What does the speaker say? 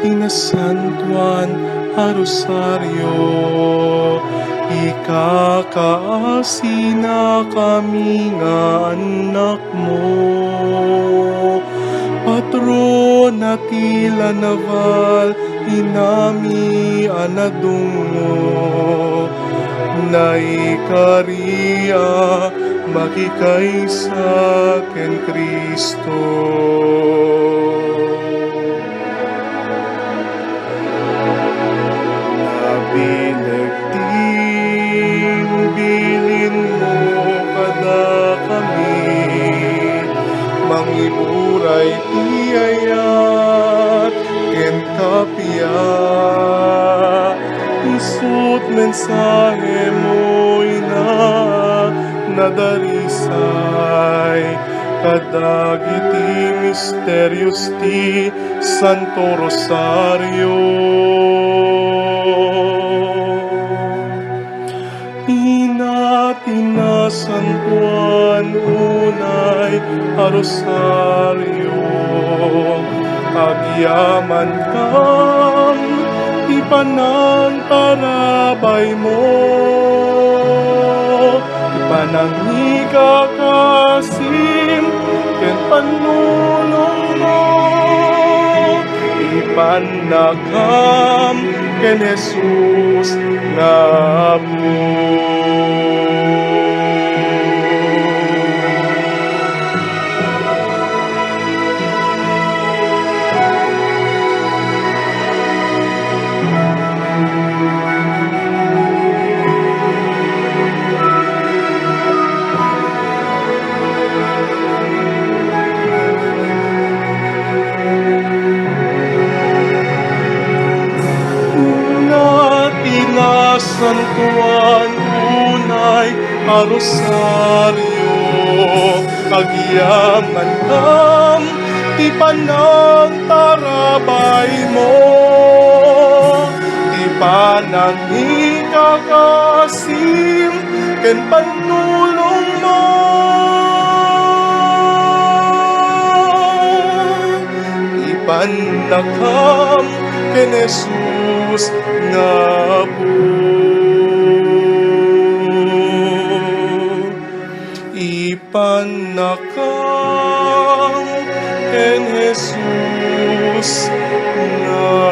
tinasantuan a rosaryo, ikakaasi na kami nga anak mo. Patrona tila naval, inami anadungo, naikaria makikaysa ken Kristo. Nabilegting bilin mo kada kami, mangiburay tiyayat ken kapya. Isut mensahe mo'y nadarisay, kadagiti misterios ti Santo Rosario. Tinasantuan unay a rosaryo, agyaman kam ti panantarabay mo, ti panangikakasim ken panulong mo, ipanakam ken Jesus nga Apo. Tinasantuan unay a rosaryo, agyaman kam ti panantarabay mo, ti panangikakasim ken panulong mo, ipanakam ken Jesus nga Apo. Ipanakam ken Jesus nga